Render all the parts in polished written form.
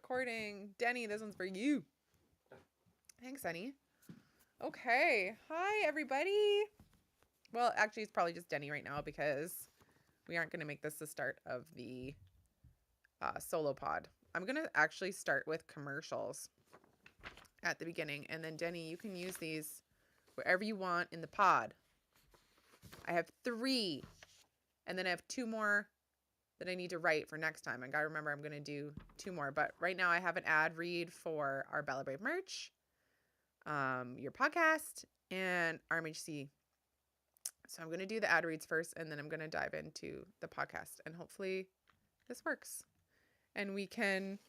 recording. Denny, this one's for you. Thanks, Denny. Okay. Hi, everybody. Well, actually, it's probably just Denny right now because we aren't going to make this the start of the solo pod. I'm going to actually start with commercials at the beginning. And then, Denny, you can use these wherever you want in the pod. I have 3. And then I have 2 more that I need to write for next time. I got to remember I'm going to do 2 more. But right now I have an ad read for our Bella Brave merch, your podcast, and RMHC. So I'm going to do the ad reads first, and then I'm going to dive into the podcast. And hopefully this works. And we can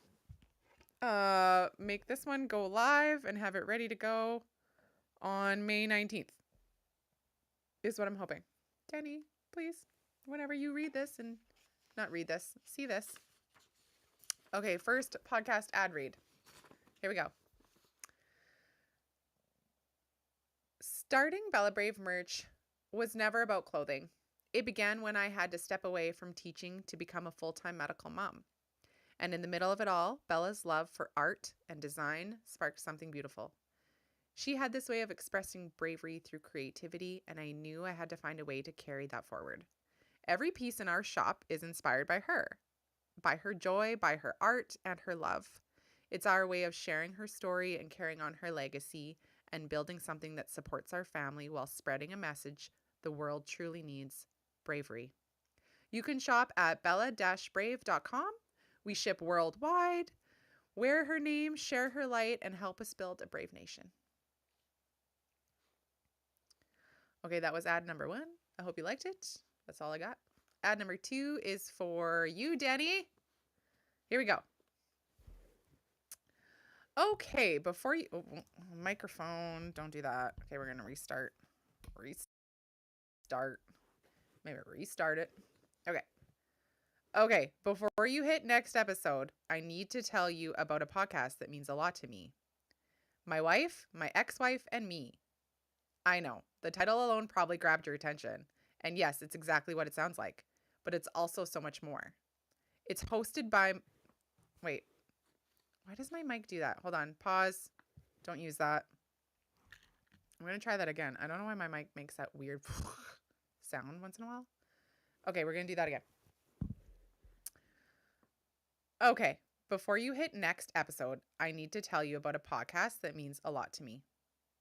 make this one go live and have it ready to go on May 19th. Is what I'm hoping. Denny, please, whenever you read this and not read this, see this. Okay, first podcast ad read. Here we go. Starting Bella Brave merch was never about clothing. It began when I had to step away from teaching to become a full-time medical mom. And in the middle of it all, Bella's love for art and design sparked something beautiful. She had this way of expressing bravery through creativity, and I knew I had to find a way to carry that forward. Every piece in our shop is inspired by her joy, by her art, and her love. It's our way of sharing her story and carrying on her legacy and building something that supports our family while spreading a message the world truly needs: bravery. You can shop at bella-brave.com. We ship worldwide. Wear her name, share her light, and help us build a brave nation. Okay, that was ad number 1. I hope you liked it. That's all I got. Ad number 2 is for you, Danny. Here we go. Okay, before you... microphone, don't do that. Okay, we're going to restart. Maybe restart it. Okay, before you hit next episode, I need to tell you about a podcast that means a lot to me. My wife, my ex-wife, and me. I know, the title alone probably grabbed your attention. And yes, it's exactly what it sounds like. But it's also so much more. It's hosted by... Wait. Why does my mic do that? Hold on. Pause. Don't use that. I'm going to try that again. I don't know why my mic makes that weird sound once in a while. Okay, we're going to do that again. Okay, before you hit next episode, I need to tell you about a podcast that means a lot to me.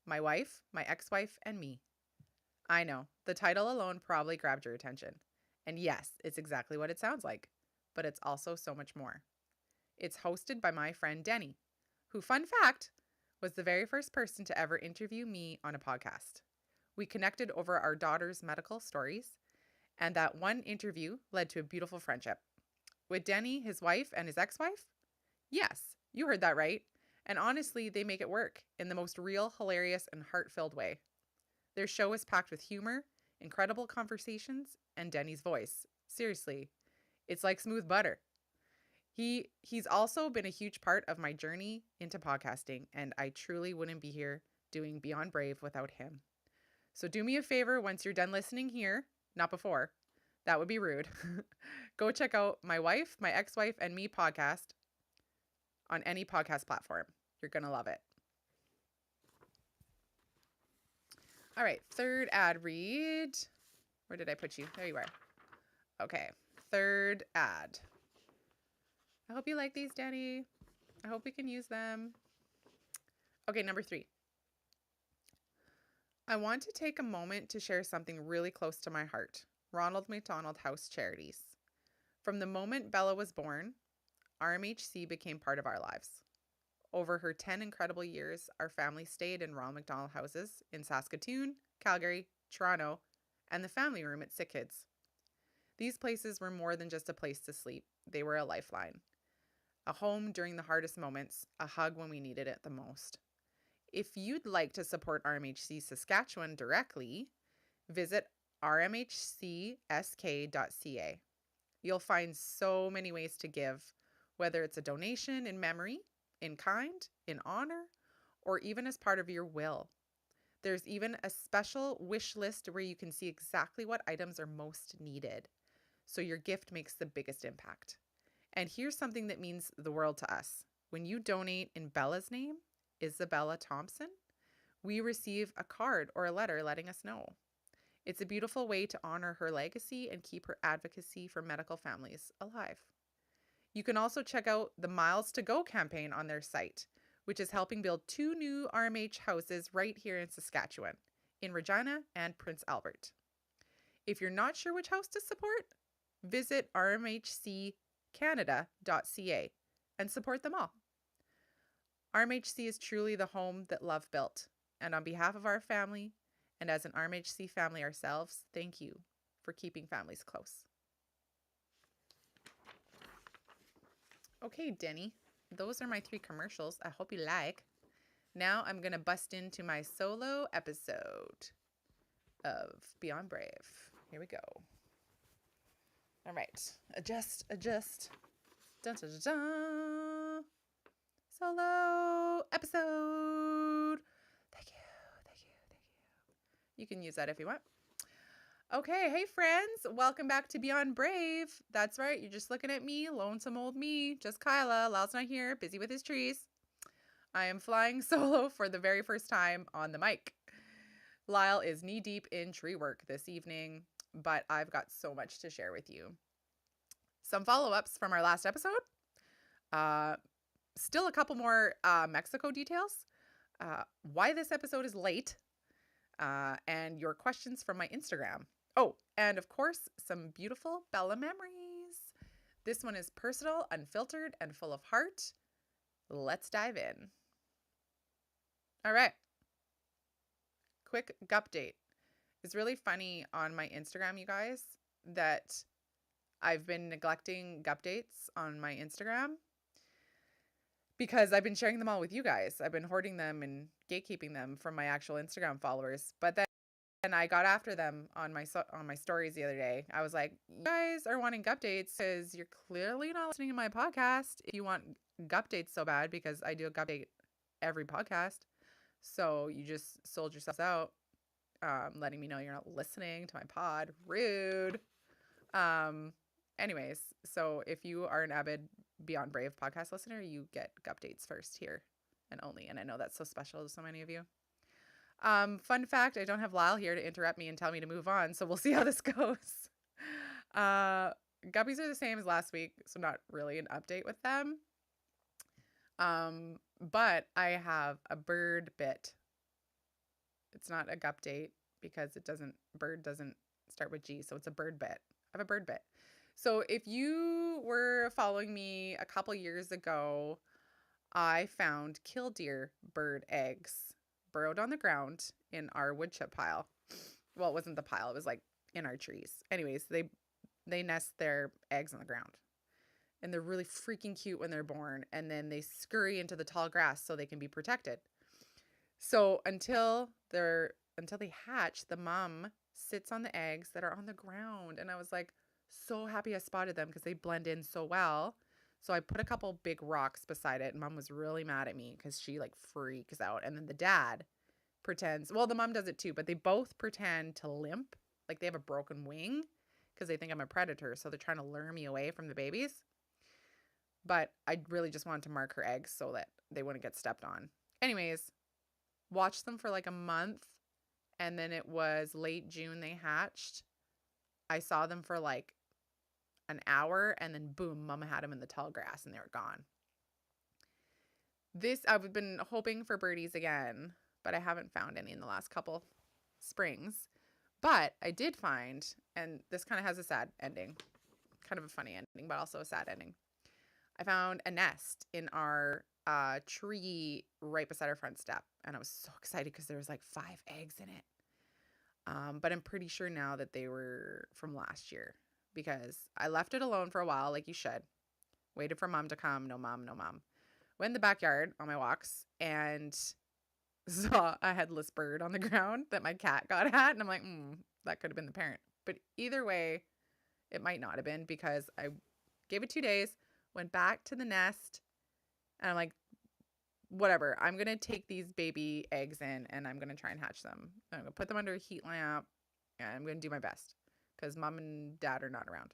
My wife, my ex-wife, and me. I know, the title alone probably grabbed your attention. And yes, it's exactly what it sounds like. But it's also so much more. It's hosted by my friend Denny, who, fun fact, was the very first person to ever interview me on a podcast. We connected over our daughter's medical stories, and that one interview led to a beautiful friendship. With Denny, his wife, and his ex-wife? Yes, you heard that right. And honestly, they make it work in the most real, hilarious, and heart-filled way. Their show is packed with humor, incredible conversations, and Denny's voice. Seriously, it's like smooth butter. He's also been a huge part of my journey into podcasting, and I truly wouldn't be here doing Beyond Brave without him. So do me a favor once you're done listening here, not before. That would be rude. Go check out My Wife, My Ex-Wife, and Me podcast on any podcast platform. You're going to love it. All right, third ad read. Where did I put you? There you are. Okay, third ad. I hope you like these, Danny. I hope we can use them. Okay, number 3. I want to take a moment to share something really close to my heart. Ronald McDonald House Charities. From the moment Bella was born, RMHC became part of our lives. Over her 10 incredible years, our family stayed in Ronald McDonald houses in Saskatoon, Calgary, Toronto, and the family room at Sick Kids. These places were more than just a place to sleep. They were a lifeline. A home during the hardest moments, a hug when we needed it the most. If you'd like to support RMHC Saskatchewan directly, visit rmhcsk.ca. You'll find so many ways to give, whether it's a donation in memory, in kind, in honor, or even as part of your will. There's even a special wish list where you can see exactly what items are most needed, so your gift makes the biggest impact. And here's something that means the world to us. When you donate in Bella's name, Isabella Thompson, we receive a card or a letter letting us know. It's a beautiful way to honor her legacy and keep her advocacy for medical families alive. You can also check out the Miles to Go campaign on their site, which is helping build 2 new RMH houses right here in Saskatchewan, in Regina and Prince Albert. If you're not sure which house to support, visit rmhccanada.ca and support them all. RMHC is truly the home that love built, and on behalf of our family, and as an RMHC family ourselves, thank you for keeping families close. Okay, Denny, those are my 3 commercials. I hope you like. Now I'm going to bust into my solo episode of Beyond Brave. Here we go. All right. Adjust. Dun, dun, dun, dun. Solo episode. Thank you. You can use that if you want. Okay, hey friends, welcome back to Beyond Brave. That's right, you're just looking at me, lonesome old me, just Kyla. Lyle's not here, busy with his trees. I am flying solo for the very first time on the mic. Lyle is knee-deep in tree work this evening, but I've got so much to share with you. Some follow-ups from our last episode. Still a couple more Mexico details. Why this episode is late. And your questions from my Instagram. Oh, and of course, some beautiful Bella memories. This one is personal, unfiltered, and full of heart. Let's dive in. All right. Quick update. It's really funny on my Instagram, you guys, that I've been neglecting updates on my Instagram because I've been sharing them all with you guys. I've been hoarding them and gatekeeping them from my actual Instagram followers. But then I got after them on my stories the other day. I was like, you guys are wanting updates because you're clearly not listening to my podcast if you want updates so bad, because I do a update every podcast. So you just sold yourselves out, letting me know you're not listening to my pod. Rude. Anyways, so if you are an avid Beyond Brave podcast listener, you get updates first here and only. And I know that's so special to so many of you. Fun fact, I don't have Lyle here to interrupt me and tell me to move on, so we'll see how this goes. Guppies are the same as last week, so not really an update with them. But I have a bird bit. It's not a update because bird doesn't start with G, so it's a bird bit. I have a bird bit. So if you were following me a couple years ago, I found killdeer bird eggs burrowed on the ground in our wood chip pile. Well, it wasn't the pile, it was like in our trees. Anyways, they nest their eggs on the ground. And they're really freaking cute when they're born, and then they scurry into the tall grass so they can be protected. So until they hatch, the mom sits on the eggs that are on the ground, and I was like so happy I spotted them because they blend in so well. So I put a couple big rocks beside it, and mom was really mad at me because she like freaks out. And then the dad pretends, well, the mom does it too, but they both pretend to limp, like they have a broken wing because they think I'm a predator. So they're trying to lure me away from the babies. But I really just wanted to mark her eggs so that they wouldn't get stepped on. Anyways, watched them for like a month, and then it was late June they hatched. I saw them for like an hour, and then boom, mama had them in the tall grass and they were gone. I've been hoping for birdies again, but I haven't found any in the last couple springs. But I did find, and this kind of has a sad ending, kind of a funny ending, but also a sad ending. I found a nest in our tree right beside our front step, and I was so excited because there was like 5 eggs in it. But I'm pretty sure now that they were from last year because I left it alone for a while, like you should. Waited for mom to come. No mom. Went in the backyard on my walks and saw a headless bird on the ground that my cat got at. And I'm like, that could have been the parent. But either way, it might not have been because I gave it 2 days, went back to the nest, and I'm like, whatever, I'm going to take these baby eggs in and I'm going to try and hatch them. I'm going to put them under a heat lamp and I'm going to do my best because mom and dad are not around.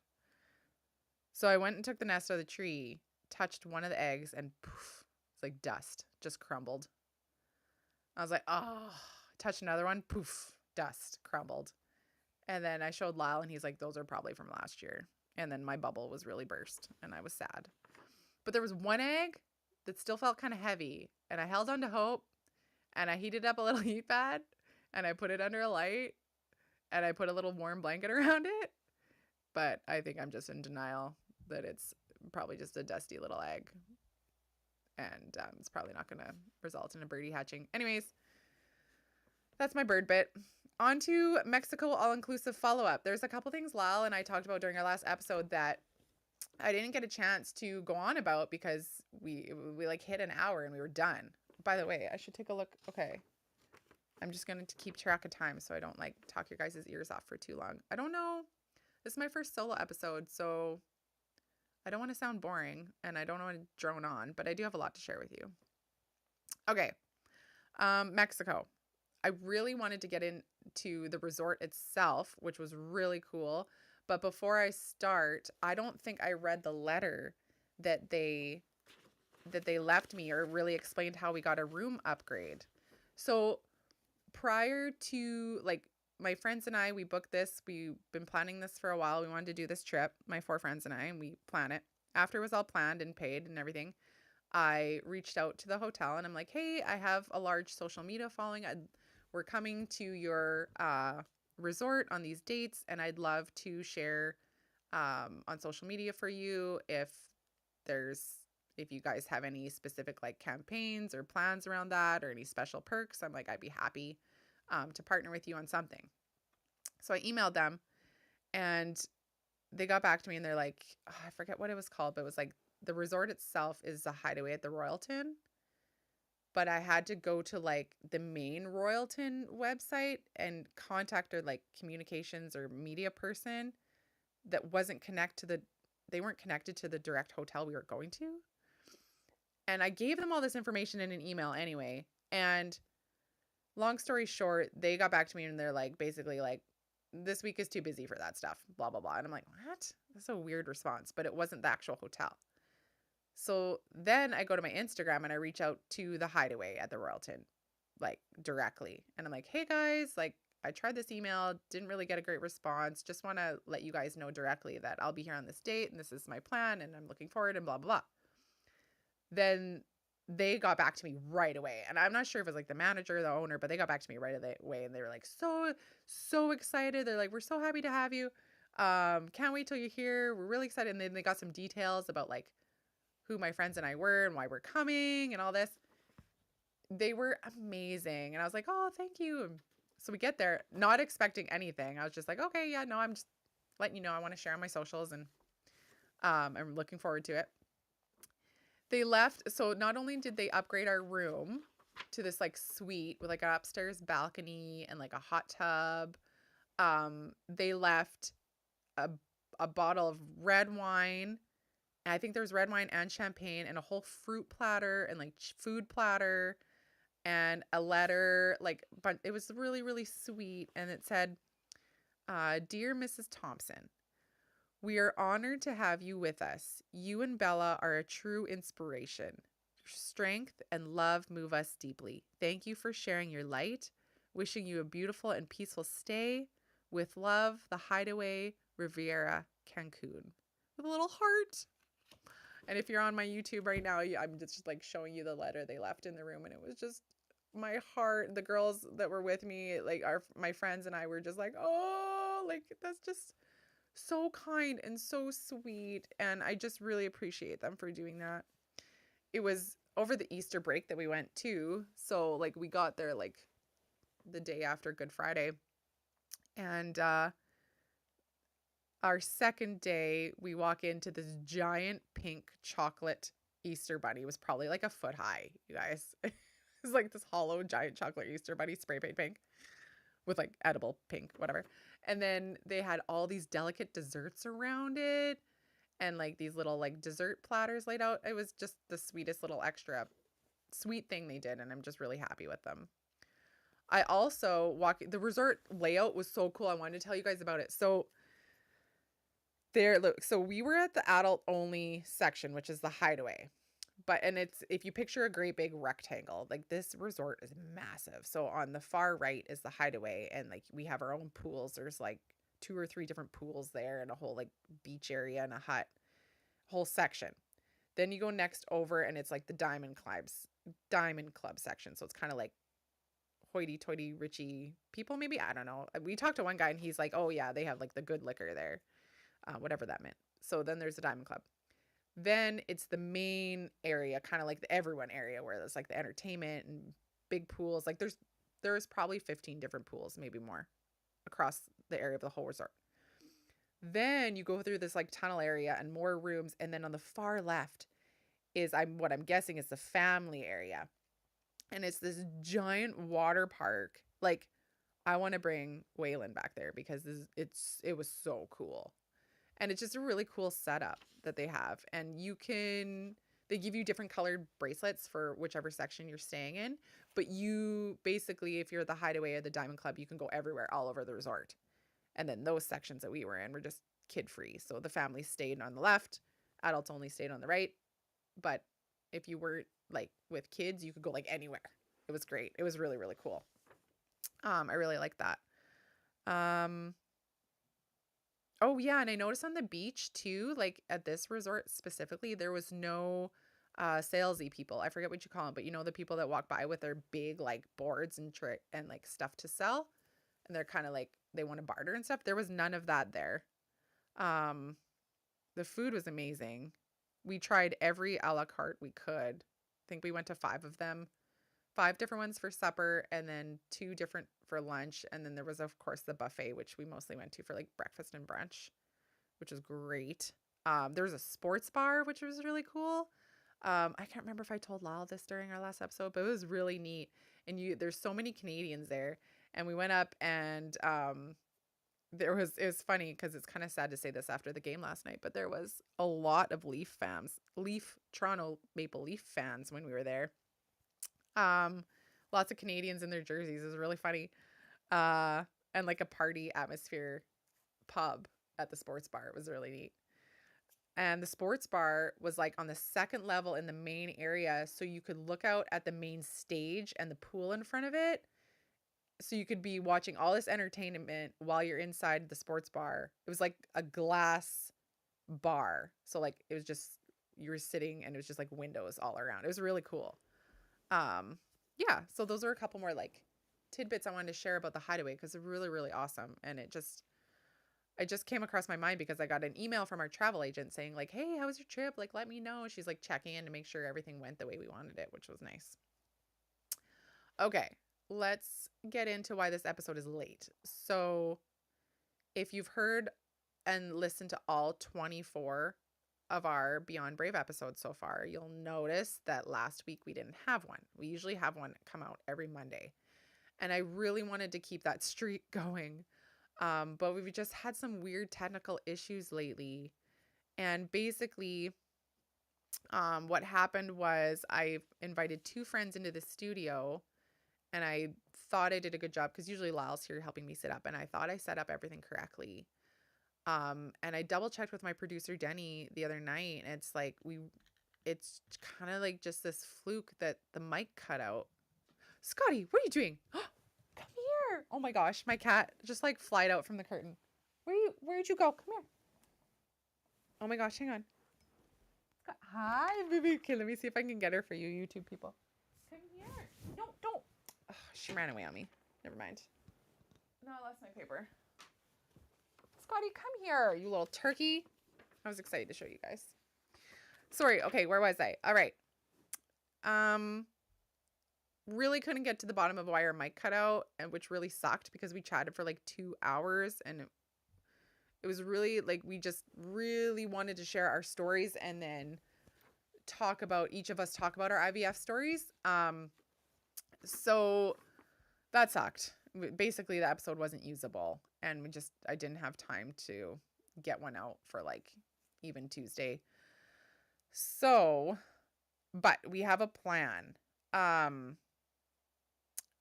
So I went and took the nest out of the tree touched one of the eggs and poof, it's like dust, just crumbled. I was like, oh, touched another one, poof, dust, crumbled. And then I showed Lyle and he's like, those are probably from last year. And then my bubble was really burst and I was sad. But there was one egg that still felt kind of heavy. And I held on to hope and I heated up a little heat pad and I put it under a light and I put a little warm blanket around it. But I think I'm just in denial that it's probably just a dusty little egg. And it's probably not going to result in a birdie hatching. Anyways, that's my bird bit. On to Mexico all-inclusive follow-up. There's a couple things Lyle and I talked about during our last episode that I didn't get a chance to go on about because we like hit an hour and we were done. By the way, I should take a look. Okay. I'm just going to keep track of time so I don't like talk your guys' ears off for too long. I don't know. This is my first solo episode, so I don't want to sound boring and I don't want to drone on, but I do have a lot to share with you. Okay. Mexico. I really wanted to get into the resort itself, which was really cool. But before I start, I don't think I read the letter that they left me or really explained how we got a room upgrade. So prior to, like, my friends and I, we booked this. We've been planning this for a while. We wanted to do this trip, my 4 friends and I, and we plan it. After it was all planned and paid and everything, I reached out to the hotel and I'm like, hey, I have a large social media following. We're coming to your resort on these dates and I'd love to share on social media for you if you guys have any specific like campaigns or plans around that or any special perks. I'm like, I'd be happy to partner with you on something. So I emailed them and they got back to me and they're like, oh, I forget what it was called, but it was like the resort itself is a Hideaway at the Royalton. But I had to go to like the main Royalton website and contact their like communications or media person that wasn't they weren't connected to the direct hotel we were going to. And I gave them all this information in an email anyway. And long story short, they got back to me and they're like, basically like, this week is too busy for that stuff, blah, blah, blah. And I'm like, what? That's a weird response, but it wasn't the actual hotel. So then I go to my Instagram and I reach out to the Hideaway at the Royalton, like directly. And I'm like, hey guys, like I tried this email, didn't really get a great response. Just want to let you guys know directly that I'll be here on this date and this is my plan and I'm looking forward and blah, blah, blah. Then they got back to me right away. And I'm not sure if it was like the manager or the owner, but they got back to me right away. And they were like, so excited. They're like, we're so happy to have you. Can't wait till you're here. We're really excited. And then they got some details about like who my friends and I were and why we're coming and all this. They were amazing. And I was like, oh, thank you. So we get there, not expecting anything. I was just like, okay, yeah, no, I'm just letting you know I want to share on my socials and I'm looking forward to it. They left. So not only did they upgrade our room to this like suite with like an upstairs balcony and like a hot tub, they left a bottle of red wine. I think there was red wine and champagne and a whole fruit platter and like food platter and a letter, like, but it was really, really sweet. And it said, Dear Mrs. Thompson, we are honored to have you with us. You and Bella are a true inspiration. Your strength and love move us deeply. Thank you for sharing your light. Wishing you a beautiful and peaceful stay. With love, the Hideaway Riviera, Cancun. With a little heart. And if you're on my YouTube right now, I'm just like showing you the letter they left in the room. And it was just my heart. The girls that were with me, like my friends and I were just like, oh, like that's just so kind and so sweet. And I just really appreciate them for doing that. It was over the Easter break that we went to. So like we got there like the day after Good Friday. And our second day, we walk into this giant pink chocolate Easter bunny. It was probably like a foot high, you guys. It was like this hollow giant chocolate Easter bunny, spray paint pink with like edible pink, whatever. And then they had all these delicate desserts around it and like these little like dessert platters laid out. It was just the sweetest little extra sweet thing they did. And I'm just really happy with them. I also the resort layout was so cool. I wanted to tell you guys about it. So There, look, so we were at the adult only section, which is the hideaway. And it's, if you picture a great big rectangle, like this resort is massive. So on the far right is the hideaway, and like we have our own pools. There's like 2 or 3 different pools there, and a whole like beach area and a hut, whole section. Then you go next over, and it's like the Diamond Club section. So it's kind of like hoity-toity, richy people, maybe. I don't know. We talked to one guy, and he's like, "Oh yeah, they have like the good liquor there," whatever that meant. So then there's the Diamond Club. Then it's the main area, kind of like the everyone area, where there's like the entertainment and big pools. Like there's probably 15 different pools, maybe more, across the area of the whole resort. Then you go through this like tunnel area and more rooms, and then on the far left is what I'm guessing is the family area. And it's this giant water park. Like, I want to bring Waylon back there because it was so cool. And it's just a really cool setup that they have. And they give you different colored bracelets for whichever section you're staying in. But you basically, if you're at the Hideaway or the Diamond Club, you can go everywhere, all over the resort. And then those sections that we were in were just kid free. So the family stayed on the left, adults only stayed on the right. But if you were like with kids, you could go like anywhere. It was great. It was really, really cool. I really like that. Oh yeah, and I noticed on the beach too, like at this resort specifically, there was no salesy people. I forget what you call them, but you know the people that walk by with their big like boards and like stuff to sell, and they're kind of like they want to barter and stuff. There was none of that there. Um, the food was amazing. We tried every a la carte we could. I think we went to 5 of them. 5 different ones for supper, and then 2 different for lunch. And then there was, of course, the buffet, which we mostly went to for like breakfast and brunch, which was great. There was a sports bar, which was really cool. I can't remember if I told Lyle this during our last episode, but it was really neat. And there's so many Canadians there. And we went up, and it was funny because it's kind of sad to say this after the game last night, but there was a lot of Toronto Maple Leaf fans when we were there. Um, Lots of Canadians in their jerseys. It was really funny. And like a party atmosphere pub at the sports bar. It was really neat. And the sports bar was like on the second level in the main area. So you could look out at the main stage and the pool in front of it. So you could be watching all this entertainment while you're inside the sports bar. It was like a glass bar. So like it was just, you were sitting and it was just like windows all around. It was really cool. Yeah, so those are a couple more like tidbits I wanted to share about the Hideaway because it's really, really awesome. And it just came across my mind because I got an email from our travel agent saying like, "Hey, how was your trip? Like, let me know." She's like checking in to make sure everything went the way we wanted it, which was nice. Okay, let's get into why this episode is late. So, if you've heard and listened to all 24 of our Beyond Brave episodes so far, you'll notice that last week we didn't have one. We usually have one come out every Monday. And I really wanted to keep that streak going. But we've just had some weird technical issues lately. And basically, what happened was I invited 2 friends into the studio, and I thought I did a good job because usually Lyle's here helping me set up, and I thought I set up everything correctly. And I double checked with my producer Denny the other night, and it's kind of like just this fluke that the mic cut out. Scotty, what are you doing? Come here. Oh my gosh, my cat just like flied out from the curtain. Where'd you go? Come here. Oh my gosh, hang on. Hi, baby. Okay, let me see if I can get her for you YouTube people. Come here. No, don't. Oh, she ran away on me. Never mind. No, I lost my paper. Scotty, come here, you little turkey. I was excited to show you guys. Sorry. Okay, where was I? All right. Really couldn't get to the bottom of why our mic cut out, and which really sucked because we chatted for like 2 hours, and it was really like we just really wanted to share our stories and then each of us talk about our IVF stories. So that sucked. Basically, the episode wasn't usable, and I didn't have time to get one out for like even Tuesday. So, but we have a plan.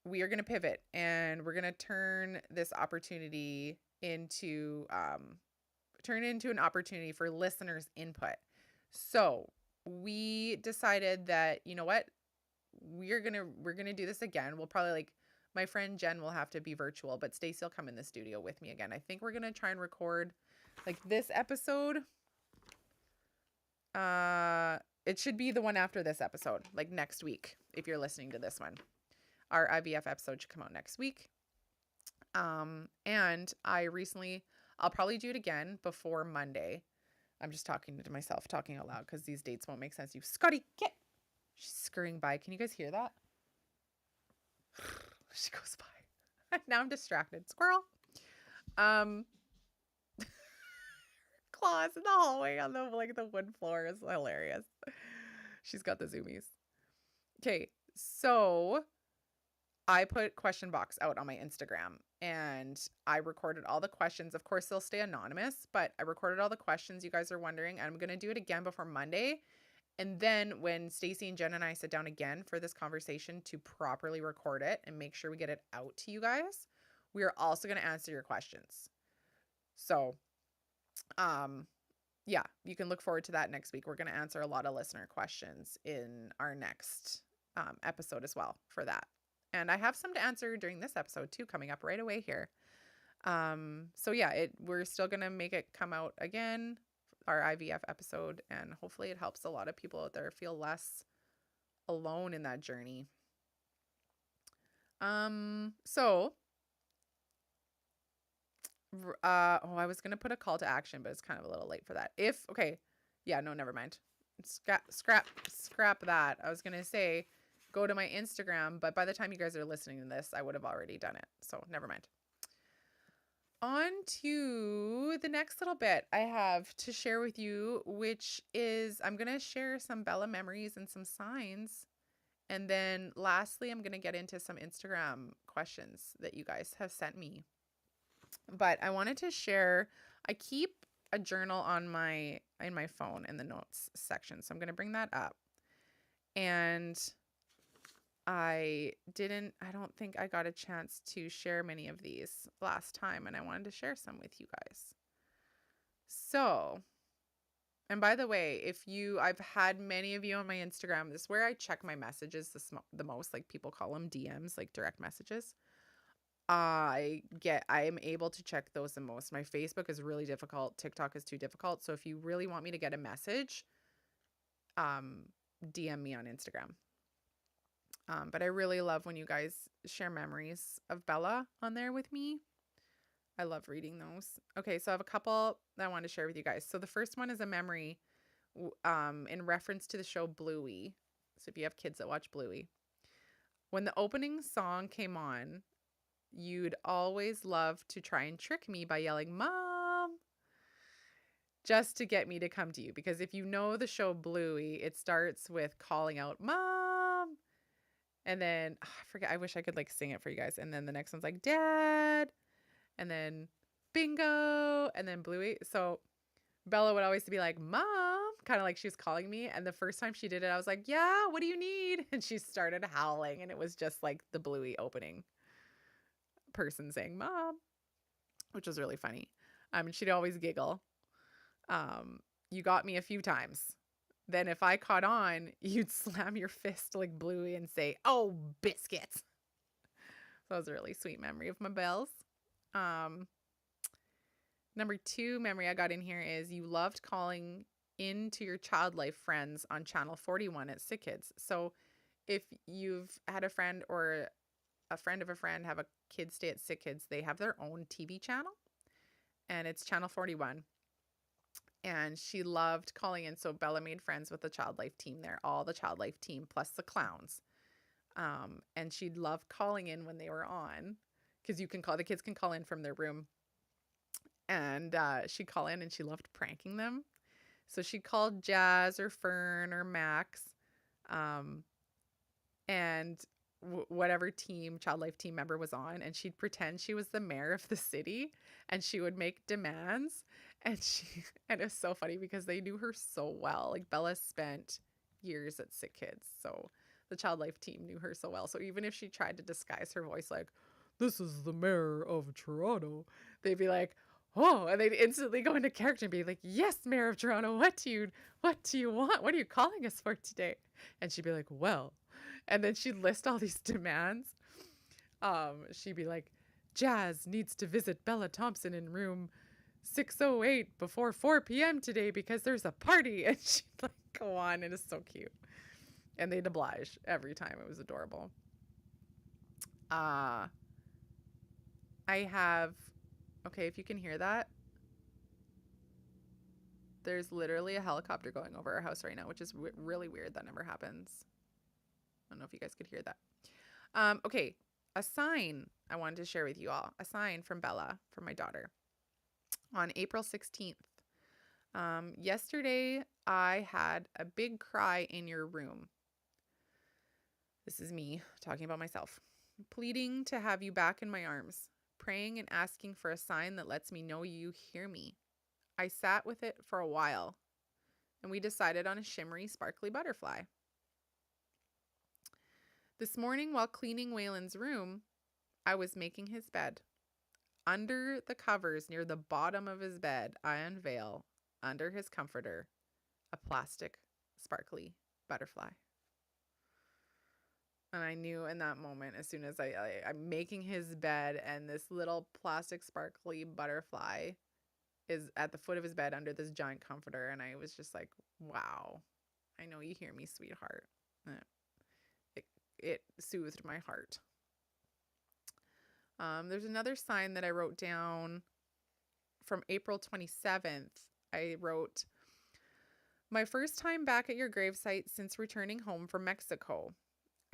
We are going to pivot, and we're going to turn this opportunity into turn it into an opportunity for listeners' input. So we decided that, you know what, we're gonna do this again. We'll probably like my friend Jen will have to be virtual, but Stacey will come in the studio with me again. I think we're gonna try and record like this episode. It should be the one after this episode, like next week, if you're listening to this one. Our IVF episode should come out next week. And I'll probably do it again before Monday. I'm just talking to myself, talking out loud, because these dates won't make sense. You, Scotty, get. She's scurrying by. Can you guys hear that? She goes by. Now I'm distracted. Squirrel. Claws in the hallway on the wood floor is hilarious. She's got the zoomies. Okay, so I put question box out on my Instagram and I recorded all the questions. Of course, they'll stay anonymous, but I recorded all the questions you guys are wondering, and I'm going to do it again before Monday. And then when Stacey and Jen and I sit down again for this conversation to properly record it and make sure we get it out to you guys, we are also going to answer your questions. So, yeah, you can look forward to that next week. We're going to answer a lot of listener questions in our next episode as well for that. And I have some to answer during this episode too, coming up right away here. So yeah, we're still going to make it come out again, our IVF episode, and hopefully it helps a lot of people out there feel less alone in that journey. So I was gonna put a call to action, but it's kind of a little late for that. Never mind. Scrap that. I was gonna say go to my Instagram, but by the time you guys are listening to this, I would have already done it. So never mind. On to the next little bit I have to share with you, which is I'm gonna share some Bella memories and some signs. And then lastly, I'm gonna get into some Instagram questions that you guys have sent me. But I wanted to share, I keep a journal in my phone in the notes section. So I'm going to bring that up. And I don't think I got a chance to share many of these last time, and I wanted to share some with you guys. So, and by the way, I've had many of you on my Instagram, this is where I check my messages the most, like people call them DMs, like direct messages. I am able to check those the most. My Facebook is really difficult. TikTok is too difficult. So if you really want me to get a message, DM me on Instagram. But I really love when you guys share memories of Bella on there with me. I love reading those. Okay, so I have a couple that I want to share with you guys. So the first one is a memory in reference to the show Bluey. So if you have kids that watch Bluey, when the opening song came on, you'd always love to try and trick me by yelling, "Mom," just to get me to come to you. Because if you know the show Bluey, it starts with calling out, "Mom." And then, I forget, I wish I could like sing it for you guys. And then the next one's like, "Dad." And then Bingo. And then Bluey. So Bella would always be like, "Mom," kind of like she was calling me. And the first time she did it, I was like, "Yeah, what do you need?" And she started howling. And it was just like the Bluey opening person saying "Mom," which was really funny. And she'd always giggle. You got me a few times. Then if I caught on, you'd slam your fist like Bluey and say, "Oh, biscuits." So that was a really sweet memory of my bells. Number 2 memory I got in here is you loved calling into your child life friends on channel 41 at Sick Kids. So if you've had a friend or a friend of a friend have a kid stay at Sick Kids, they have their own TV channel, and it's channel 41. And she loved calling in. So Bella made friends with the child life team there, all the child life team plus the clowns. And she'd love calling in when they were on, because the kids can call in from their room. And she'd call in and she loved pranking them. So she'd call Jazz or Fern or Max, and whatever child life team member was on, and she'd pretend she was the mayor of the city, and she would make demands. And it was so funny because they knew her so well. Like Bella spent years at Sick Kids, so the child life team knew her so well. So even if she tried to disguise her voice, like, "This is the mayor of Toronto," they'd be like, oh, and they'd instantly go into character and be like, yes, Mayor of Toronto, what do you want? What are you calling us for today? And she'd be like, well, and then she'd list all these demands. She'd be like, Jazz needs to visit Bella Thompson in room 608 before 4 p.m. today because there's a party. And she'd like go on, and it's so cute. And they'd oblige every time. It was adorable. I have, okay, if you can hear that, there's literally a helicopter going over our house right now, which is really weird. That never happens. I don't know if you guys could hear that. Okay, a sign I wanted to share with you all. A sign from Bella, from my daughter, on April 16th. Yesterday, I had a big cry in your room. This is me talking about myself. Pleading to have you back in my arms, praying and asking for a sign that lets me know you hear me. I sat with it for a while, and we decided on a shimmery, sparkly butterfly. This morning, while cleaning Waylon's room, I was making his bed. Under the covers near the bottom of his bed, I unveil, under his comforter, a plastic, sparkly butterfly. And I knew in that moment, as soon as I'm making his bed and this little plastic sparkly butterfly is at the foot of his bed under this giant comforter. And I was just like, wow, I know you hear me, sweetheart. It soothed my heart. There's another sign that I wrote down from April 27th. I wrote, my first time back at your gravesite since returning home from Mexico.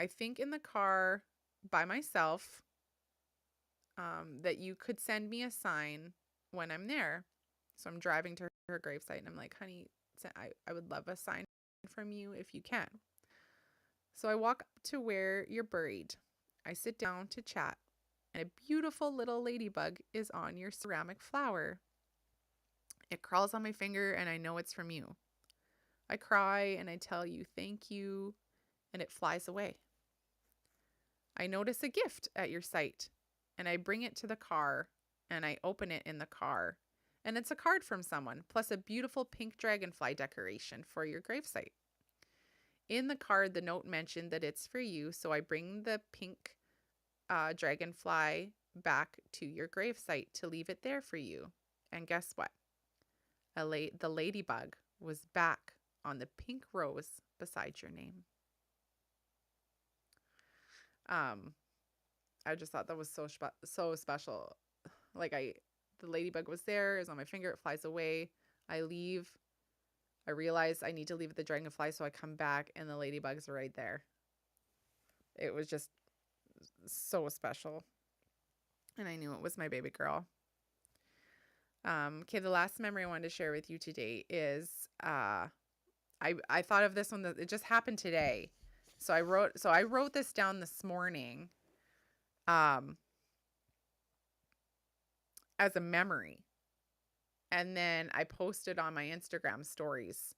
I think in the car by myself that you could send me a sign when I'm there. So I'm driving to her gravesite and I'm like, honey, I would love a sign from you if you can. So I walk up to where you're buried. I sit down to chat, and a beautiful little ladybug is on your ceramic flower. It crawls on my finger and I know it's from you. I cry and I tell you thank you, and it flies away. I notice a gift at your site, and I bring it to the car, and I open it in the car, and it's a card from someone, plus a beautiful pink dragonfly decoration for your gravesite. In the card, the note mentioned that it's for you, so I bring the pink dragonfly back to your gravesite to leave it there for you. And guess what? The ladybug was back on the pink rose beside your name. I just thought that was so special. Like the ladybug was there, is on my finger, it flies away. I leave. I realize I need to leave the dragonfly, so I come back and the ladybugs are right there. It was just so special. And I knew it was my baby girl. Okay, the last memory I wanted to share with you today is I thought of this one that it just happened today. So I wrote this down this morning as a memory. And then I posted on my Instagram stories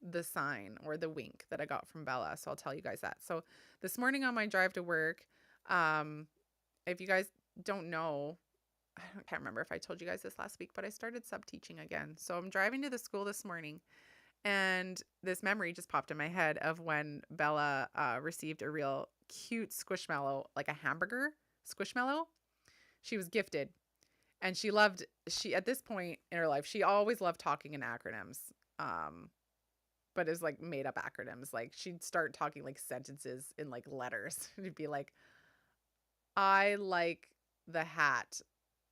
the sign or the wink that I got from Bella. So I'll tell you guys that. So this morning on my drive to work, if you guys don't know, I can't remember if I told you guys this last week, but I started sub-teaching again. So I'm driving to the school this morning, and this memory just popped in my head of when Bella received a real cute Squishmallow, like a hamburger Squishmallow. She was gifted. And at this point in her life, she always loved talking in acronyms. But it was like made up acronyms. Like she'd start talking like sentences in like letters. It'd be like, I like the hat.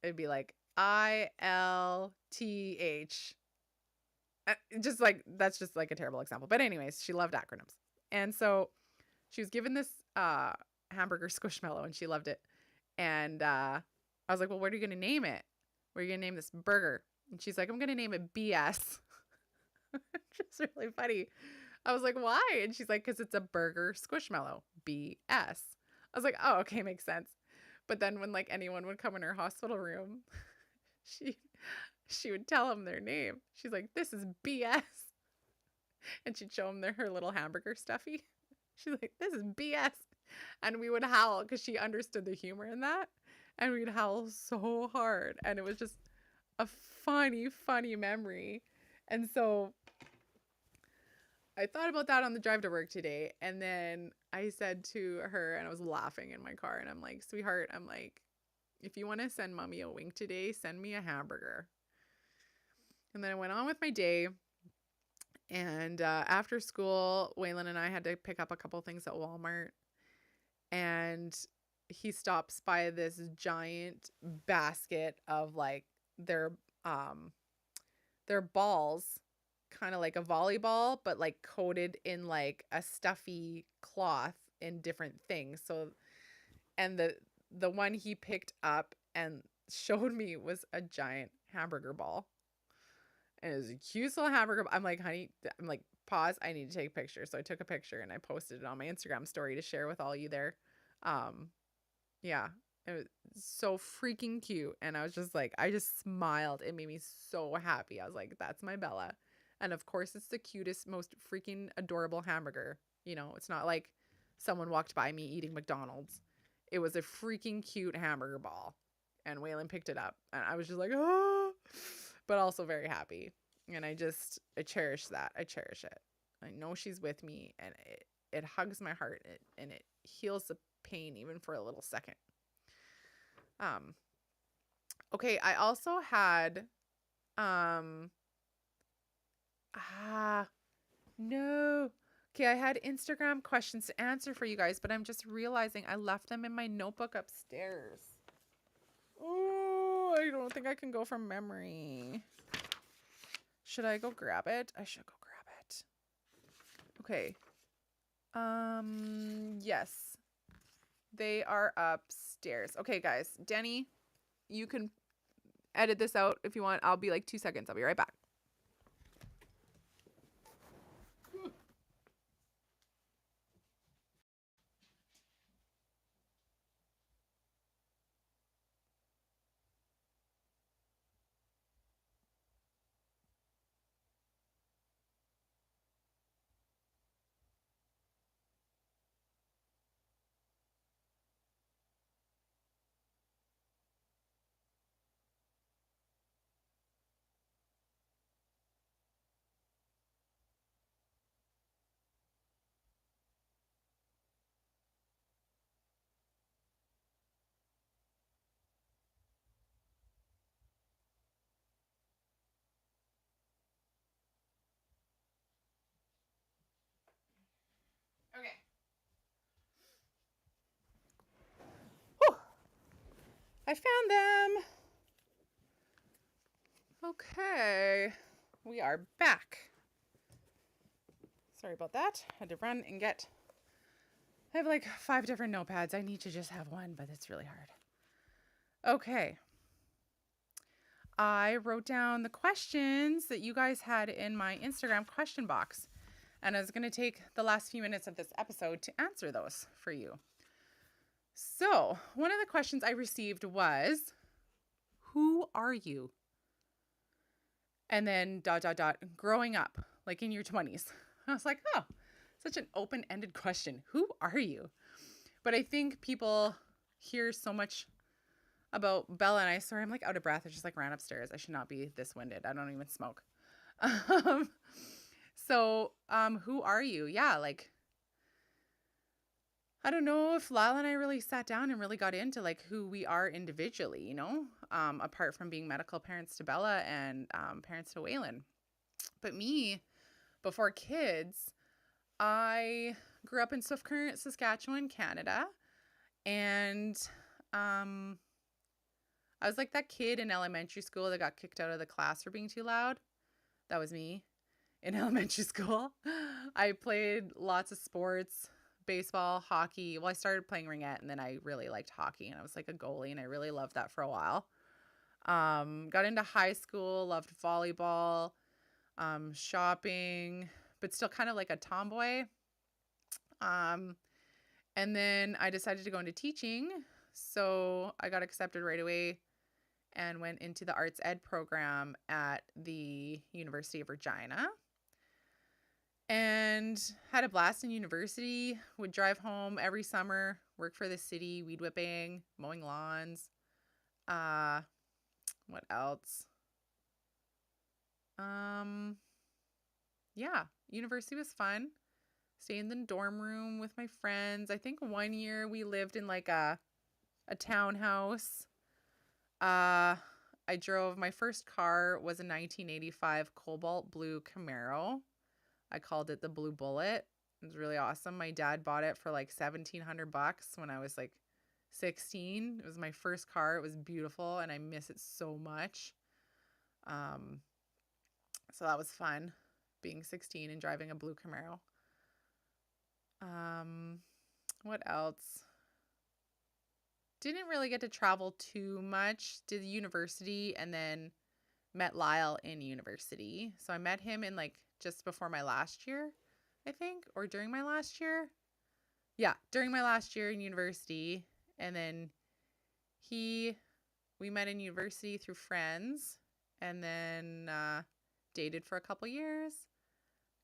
It'd be like ILTH. Just like, that's just like a terrible example. But anyways, she loved acronyms. And so she was given this hamburger Squishmallow and she loved it. And I was like, well, what are you going to name it? What are you going to name this burger? And she's like, I'm going to name it BS. It's really funny. I was like, why? And she's like, because it's a burger Squishmallow. BS. I was like, oh, okay, makes sense. But then when like anyone would come in her hospital room, she would tell them their name. She's like, this is BS. And she'd show them her little hamburger stuffy. She's like, this is BS. And we would howl because she understood the humor in that. And we'd howl so hard. And it was just, a funny memory. And so I thought about that on the drive to work today. And then I said to her, and I was laughing in my car, and I'm like, sweetheart, I'm like, if you want to send mommy a wink today, send me a hamburger. And then I went on with my day. And after school, Waylon and I had to pick up a couple things at Walmart. And he stops by this giant basket of like um their balls, kind of like a volleyball, but like coated in like a stuffy cloth in different things. So, and the one he picked up and showed me was a giant hamburger ball. And it was a cute little hamburger. I'm like, honey, I'm like, pause. I need to take a picture. So I took a picture and I posted it on my Instagram story to share with all you there. Um, yeah, it was so freaking cute. And I was just like, I just smiled. It made me so happy. I was like, that's my Bella. And of course, it's the cutest, most freaking adorable hamburger. You know, it's not like someone walked by me eating McDonald's. It was a freaking cute hamburger ball. And Waylon picked it up. And I was just like, oh, but also very happy. And I cherish that. I cherish it. I know she's with me, and it hugs my heart, and it heals the pain even for a little second. Okay, I also had no. Okay, I had Instagram questions to answer for you guys, but I'm just realizing I left them in my notebook upstairs. Oh, I don't think I can go from memory. Should I go grab it? I should go grab it. Okay. Yes. They are upstairs. Okay, guys. Denny, you can edit this out if you want. I'll be like 2 seconds. I'll be right back. Okay. Whew. I found them. Okay. We are back. Sorry about that. Had to run and get. I have like 5 different notepads. I need to just have one, but it's really hard. Okay. I wrote down the questions that you guys had in my Instagram question box. And I was going to take the last few minutes of this episode to answer those for you. So, one of the questions I received was, who are you? And then ... growing up, like in your 20s. I was like, oh, such an open-ended question. Who are you? But I think people hear so much about Bella and I. Sorry, I'm like out of breath. I just like ran upstairs. I should not be this winded. I don't even smoke. So, who are you? Yeah, like, I don't know if Lala and I really sat down and really got into like who we are individually, you know, apart from being medical parents to Bella and parents to Waylon. But me, before kids, I grew up in Swift Current, Saskatchewan, Canada. And I was like that kid in elementary school that got kicked out of the class for being too loud. That was me in elementary school. I played lots of sports, baseball, hockey. Well, I started playing ringette, and then I really liked hockey, and I was like a goalie, and I really loved that for a while. Got into high school, loved volleyball, shopping, but still kind of like a tomboy. And then I decided to go into teaching, so I got accepted right away and went into the arts ed program at the University of Regina. And had a blast in university, would drive home every summer, work for the city, weed whipping, mowing lawns. What else? Um, yeah, university was fun. Stay in the dorm room with my friends. I think one year we lived in like a townhouse. Uh, I drove my first car was a 1985 cobalt blue Camaro. I called it the Blue Bullet. It was really awesome. My dad bought it for like $1,700 when I was like 16. It was my first car. It was beautiful and I miss it so much. Um, so that was fun being 16 and driving a blue Camaro. Um, what else? Didn't really get to travel too much. Did university and then met Lyle in university. So I met him in like just before my last year, I think, or during my last year. Yeah, during my last year in university. And then we met in university through friends and then dated for a couple years,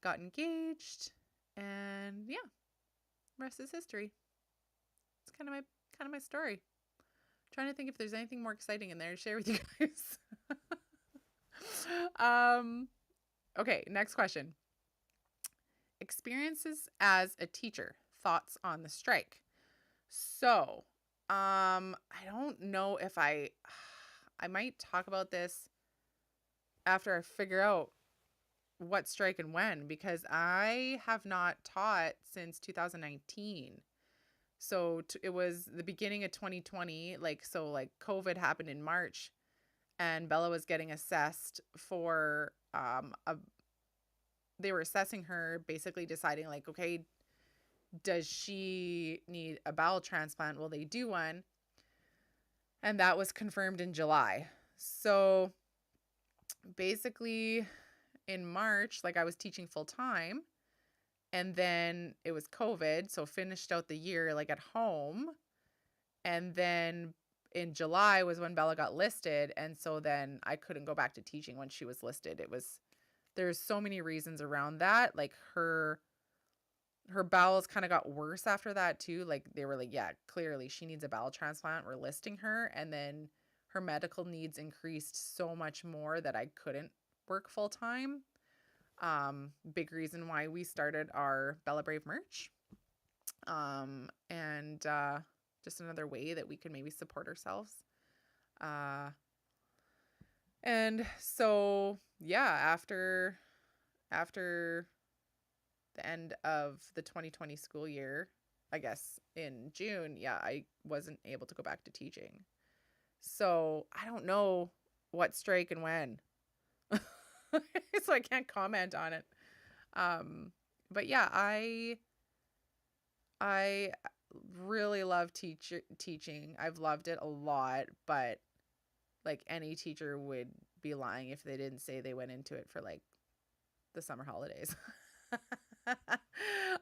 got engaged, and yeah, rest is history. It's kind of my story. Trying to think if there's anything more exciting in there to share with you guys. um, okay, next question. Experiences as a teacher. Thoughts on the strike. So, I don't know if I might talk about this after I figure out what strike and when because I have not taught since 2019. So it was the beginning of 2020, like COVID happened in March and Bella was getting assessed for they were assessing her, basically deciding like, okay, does she need a bowel transplant? Will they do one? And that was confirmed in July. So basically in March, like I was teaching full time and then it was COVID. So finished out the year like at home. And then in July was when Bella got listed. And so then I couldn't go back to teaching when she was listed. There's so many reasons around that. Like her bowels kind of got worse after that too. Like they were like, yeah, clearly she needs a bowel transplant. We're listing her. And then her medical needs increased so much more that I couldn't work full time. Big reason why we started our Bella Brave merch. And just another way that we could maybe support ourselves. And so yeah, after the end of the 2020 school year, I guess in June, yeah, I wasn't able to go back to teaching. So I don't know what strike and when. So I can't comment on it. But yeah, I really love teaching. I've loved it a lot, but like any teacher would be lying if they didn't say they went into it for like the summer holidays.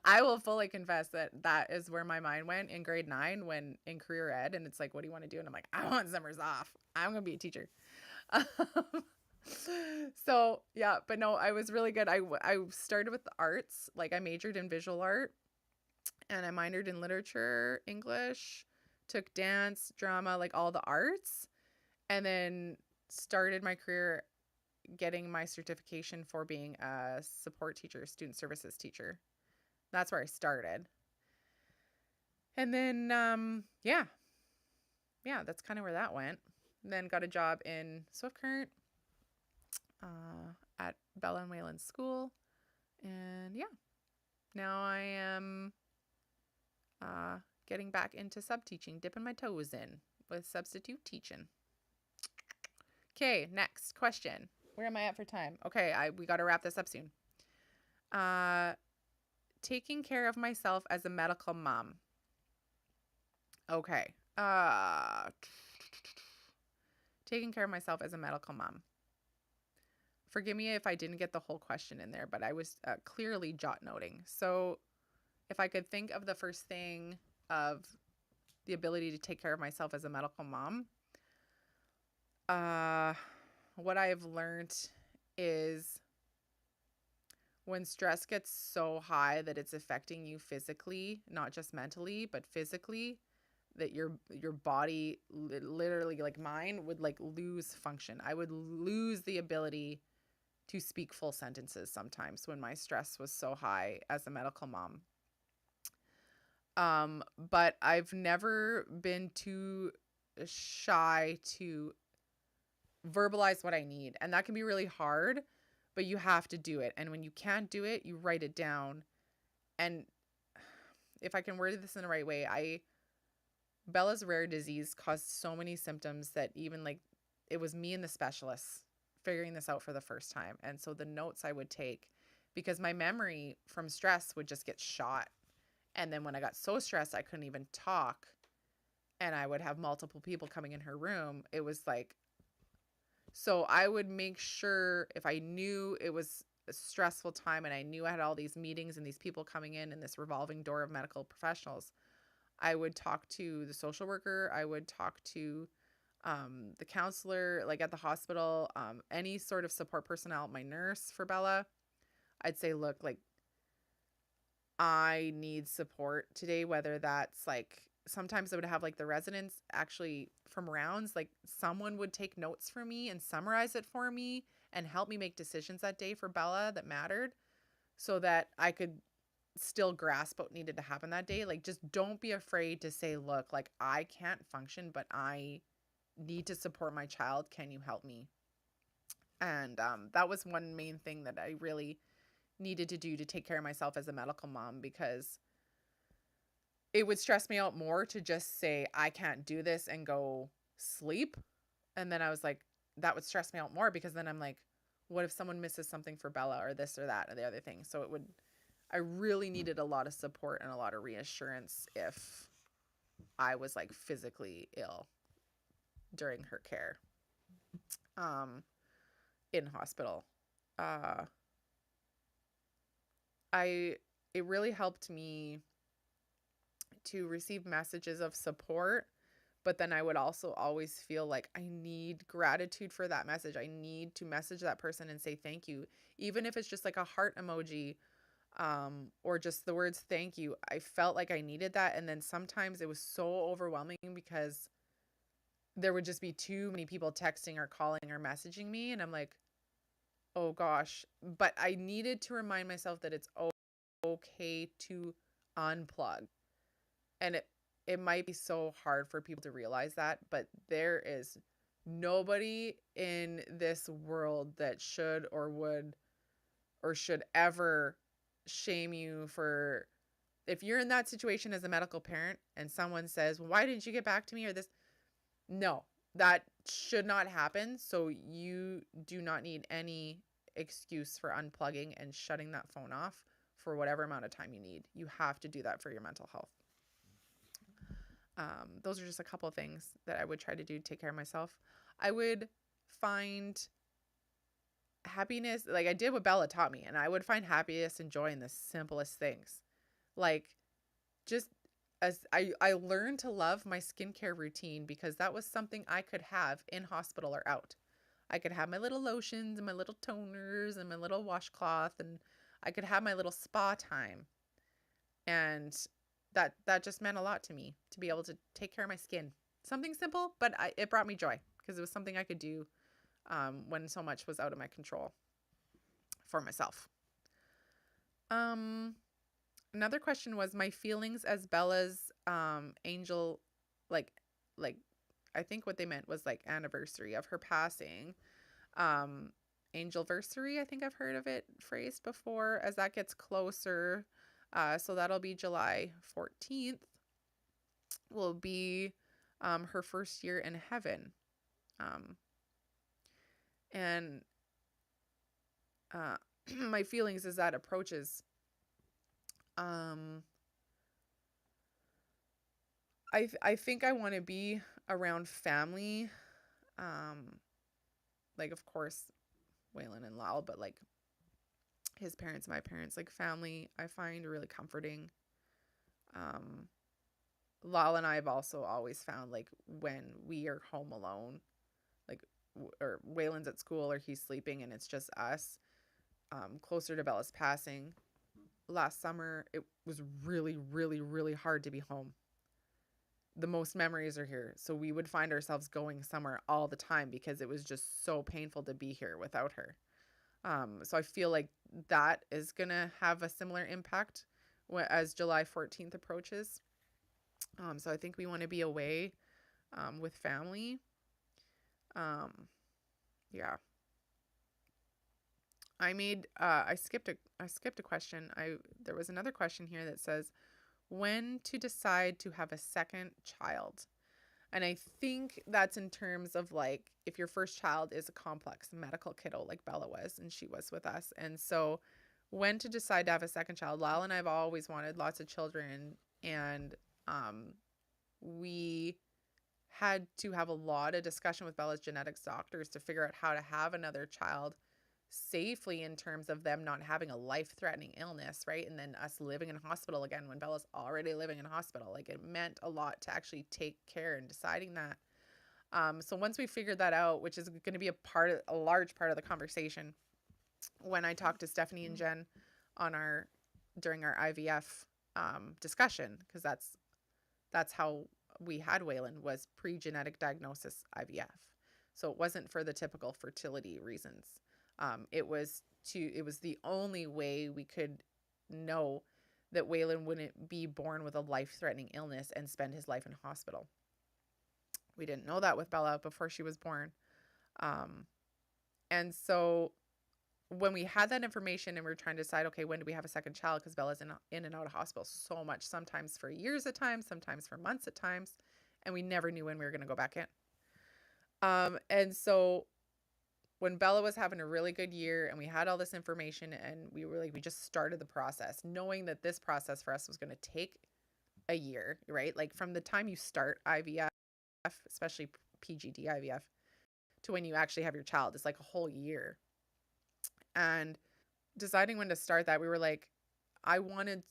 I will fully confess that is where my mind went in grade 9 when in career ed, and it's like, what do you want to do? And I'm like, I want summers off. I'm going to be a teacher. So yeah, but no, I was really good. I started with the arts. Like I majored in visual art and I minored in literature, English, took dance, drama, like all the arts, and then started my career getting my certification for being a support teacher, student services teacher. That's where I started. And then, yeah, that's kind of where that went. And then got a job in Swift Current at Bella and Wayland School. And yeah, now I am getting back into sub teaching, dipping my toes in with substitute teaching. Okay, next question. Where am I at for time? Okay, we got to wrap this up soon. Taking care of myself as a medical mom. Okay. Taking care of myself as a medical mom. Forgive me if I didn't get the whole question in there, but I was clearly jot noting. So if I could think of the first thing of the ability to take care of myself as a medical mom, what I've learned is when stress gets so high that it's affecting you physically, not just mentally, but physically, that your body literally, like mine, would like lose function. I would lose the ability to speak full sentences sometimes when my stress was so high as a medical mom. But I've never been too shy to verbalize what I need. And that can be really hard, but you have to do it. And when you can't do it, you write it down. And if I can word this in the right way, Bella's rare disease caused so many symptoms that even like it was me and the specialists figuring this out for the first time. And so the notes I would take, because my memory from stress would just get shot. And then when I got so stressed, I couldn't even talk. And I would have multiple people coming in her room. It was like, so I would make sure if I knew it was a stressful time and I knew I had all these meetings and these people coming in this revolving door of medical professionals, I would talk to the social worker. I would talk to the counselor, like at the hospital, any sort of support personnel, my nurse for Bella. I'd say, look, like, I need support today, whether that's like, sometimes I would have like the residents actually from rounds, like someone would take notes for me and summarize it for me and help me make decisions that day for Bella that mattered so that I could still grasp what needed to happen that day. Like, just don't be afraid to say, look, like, I can't function, but I need to support my child. Can you help me? And that was one main thing that I really needed to do to take care of myself as a medical mom, because it would stress me out more to just say, I can't do this and go sleep. And then I was like, that would stress me out more, because then I'm like, what if someone misses something for Bella or this or that or the other thing? So I really needed a lot of support and a lot of reassurance if I was like physically ill during her care in hospital. Uh, it really helped me to receive messages of support, but then I would also always feel like I need gratitude for that message. I need to message that person and say thank you, even if it's just like a heart emoji, or just the words thank you. I felt like I needed that. And then sometimes it was so overwhelming because there would just be too many people texting or calling or messaging me. And I'm like, oh gosh. But I needed to remind myself that it's okay to unplug. And it might be so hard for people to realize that, but there is nobody in this world that should or would or should ever shame you for, if you're in that situation as a medical parent and someone says, well, why didn't you get back to me or this? No, that should not happen. So you do not need any excuse for unplugging and shutting that phone off for whatever amount of time you need. You have to do that for your mental health. Those are just a couple of things that I would try to do to take care of myself. I would find happiness, like I did what Bella taught me, and I would find happiness and joy in the simplest things. Like, just as I learned to love my skincare routine, because that was something I could have in hospital or out. I could have my little lotions and my little toners and my little washcloth, and I could have my little spa time. And that just meant a lot to me, to be able to take care of my skin. Something simple, but it brought me joy because it was something I could do when so much was out of my control for myself. Another question was my feelings as Bella's angel, like like I think what they meant was like anniversary of her passing. Angelversary, I think I've heard of it phrased before, as that gets closer. So that'll be July 14th. Will be her first year in heaven. And my feelings as that approaches. I think I want to be around family. Like, of course, Waylon and Lyle, but like his parents, my parents, like family, I find really comforting. Lyle and I have also always found, like, when we are home alone, like, or Waylon's at school or he's sleeping and it's just us, closer to Bella's passing last summer, it was really, really, really hard to be home. The most memories are here. So we would find ourselves going somewhere all the time because it was just so painful to be here without her. So I feel like that is going to have a similar impact as July 14th approaches. So I think we want to be away with family. Yeah. I skipped a question. There was another question here that says when to decide to have a second child. And I think that's in terms of like if your first child is a complex medical kiddo like Bella was, and she was with us. And so when to decide to have a second child. Lyle and I have always wanted lots of children, and we had to have a lot of discussion with Bella's genetics doctors to figure out how to have another child safely in terms of them not having a life-threatening illness, right? And then us living in hospital again when Bella's already living in hospital. Like, it meant a lot to actually take care in deciding that. So once we figured that out, which is going to be a large part of the conversation when I talked to Stephanie and Jen during our IVF discussion, because that's how we had Waylon, was pre-genetic diagnosis IVF. So it wasn't for the typical fertility reasons. It was the only way we could know that Waylon wouldn't be born with a life-threatening illness and spend his life in hospital. We didn't know that with Bella before she was born. And so when we had that information and we were trying to decide, okay, when do we have a second child? Because Bella's in and out of hospital so much, sometimes for years at times, sometimes for months at times. And we never knew when we were going to go back in. And so when Bella was having a really good year and we had all this information and we just started the process, knowing that this process for us was going to take a year, right? Like from the time you start IVF, especially PGD IVF, to when you actually have your child, it's like a whole year. And deciding when to start that, we were like, I wanted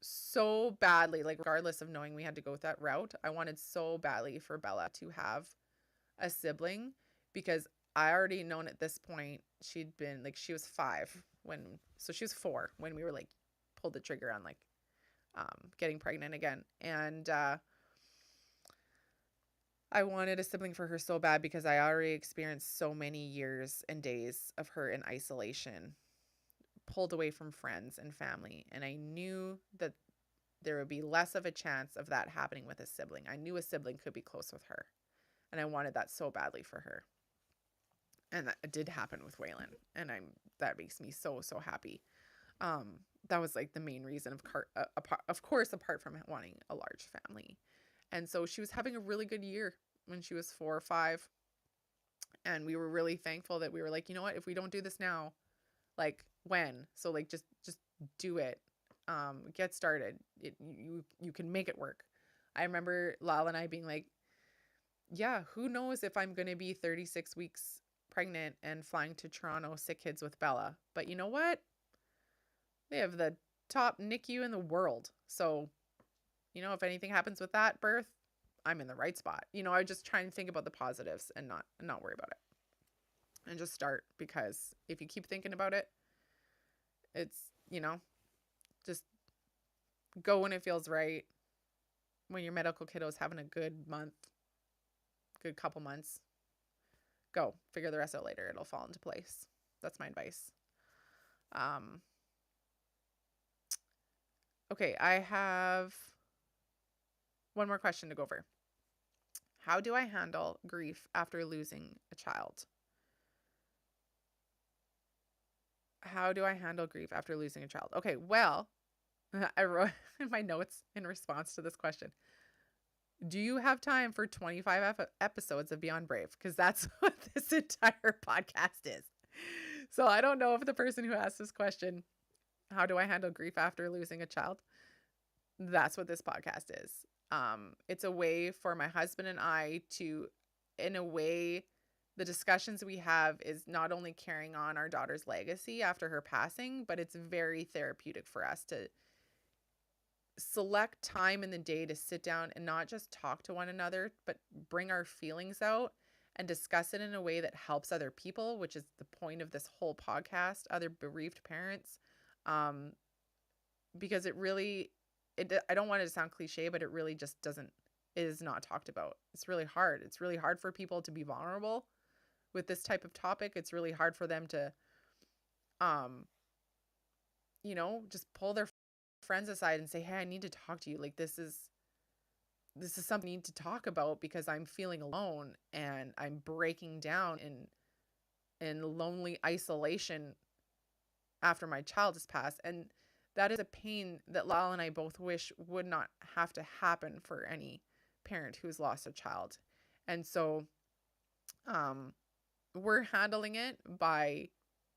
so badly, like regardless of knowing we had to go that route, I wanted so badly for Bella to have a sibling, because I already known at this point she'd been like, she was 5 so she was 4 when we were like pulled the trigger on like getting pregnant again. And I wanted a sibling for her so bad because I already experienced so many years and days of her in isolation, pulled away from friends and family. And I knew that there would be less of a chance of that happening with a sibling. I knew a sibling could be close with her. And I wanted that so badly for her. And that did happen with Waylon. And that makes me so, so happy. That was like the main reason, of course, apart from wanting a large family. And so she was having a really good year when she was 4 or 5. And we were really thankful that we were like, you know what, if we don't do this now, like when? So like, just do it. Get started. You can make it work. I remember Lala and I being like, yeah, who knows if I'm going to be 36 weeks pregnant and flying to Toronto sick kids with Bella. But you know what? They have the top NICU in the world. So, you know, if anything happens with that birth, I'm in the right spot. You know, I just try and think about the positives and not worry about it. And just start, because if you keep thinking about it, it's, you know, just go when it feels right. When your medical kiddo is having a good couple months, go. Figure the rest out later. It'll fall into place. That's my advice. Okay, I have one more question to go over. How do I handle grief after losing a child? How do I handle grief after losing a child? Okay, well, I wrote in my notes in response to this question, do you have time for 25 episodes of Beyond Brave? Because that's what this entire podcast is. So I don't know if the person who asked this question, how do I handle grief after losing a child? That's what this podcast is. It's a way for my husband and I to, in a way, the discussions we have is not only carrying on our daughter's legacy after her passing, but it's very therapeutic for us to select time in the day to sit down and not just talk to one another, but bring our feelings out and discuss it in a way that helps other people, which is the point of this whole podcast, other bereaved parents. Because I don't want it to sound cliche, but it really just is not talked about. It's really hard. It's really hard for people to be vulnerable with this type of topic. It's really hard for them to um, just pull their friends aside and say, "Hey, I need to talk to you. Like this is something I need to talk about because I'm feeling alone and I'm breaking down in lonely isolation after my child has passed." And that is a pain that Lyle and I both wish would not have to happen for any parent who's lost a child. And so um, we're handling it by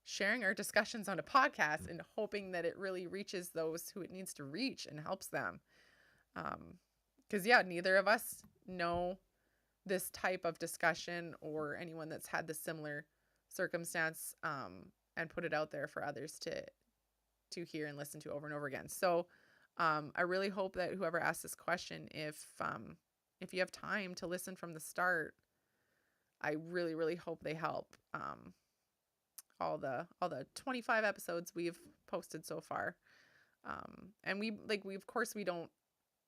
sharing our discussions on a podcast and hoping that it really reaches those who it needs to reach and helps them. Because, yeah, neither of us know this type of discussion or anyone that's had the similar circumstance, and put it out there for others to hear and listen to over and over again. So I really hope that whoever asked this question, if you have time to listen from the start, I really, really hope they help. All the 25 episodes we've posted so far. And we of course we don't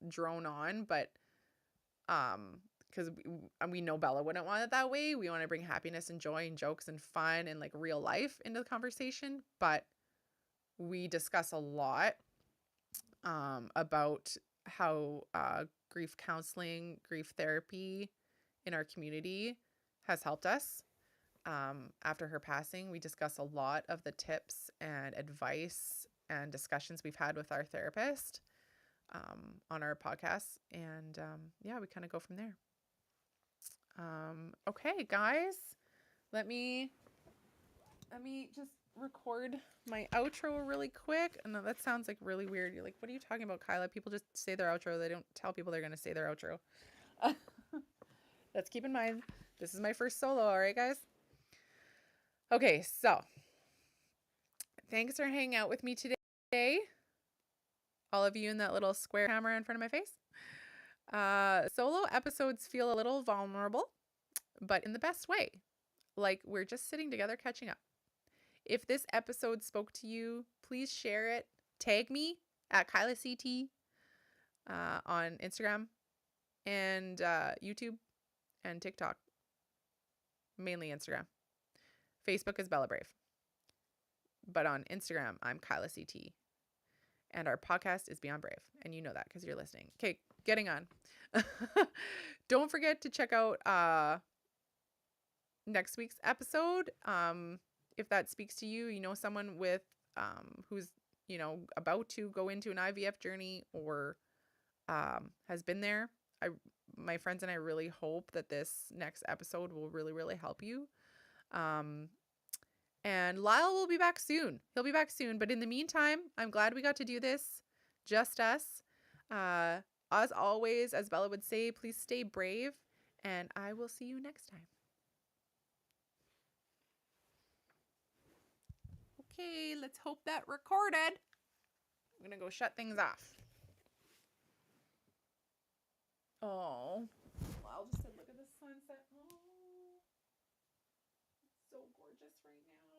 drone on, but because we know Bella wouldn't want it that way. We want to bring happiness and joy and jokes and fun and like real life into the conversation, but we discuss a lot about how grief counseling, grief therapy in our community has helped us. After her passing, we discuss a lot of the tips and advice and discussions we've had with our therapist on our podcast. And yeah, we kind of go from there. Okay, guys, let me just record my outro really quick. And that sounds like really weird. You're like, what are you talking about, Kyla? People just say their outro. They don't tell people they're going to say their outro. Let's keep in mind, this is my first solo. All right, guys? Okay, so thanks for hanging out with me today. All of you in that little square camera in front of my face. Solo episodes feel a little vulnerable, but in the best way. Like we're just sitting together catching up. If this episode spoke to you, please share it. Tag me at KylaCT on Instagram and YouTube and TikTok. Mainly Instagram. Facebook is Bella Brave. But on Instagram, I'm KylaCT. And our podcast is Beyond Brave. And you know that because you're listening. Okay, getting on. Don't forget to check out next week's episode. If that speaks to you, someone with who's about to go into an IVF journey or has been there. My friends and I really hope that this next episode will really, really help you. And Lyle will be back soon. He'll be back soon. But in the meantime, I'm glad we got to do this. Just us. As always, as Bella would say, please stay brave. And I will see you next time. Okay, let's hope that recorded. I'm going to go shut things off. Oh, Lyle just said, look at the sunset. Oh, it's so gorgeous right now.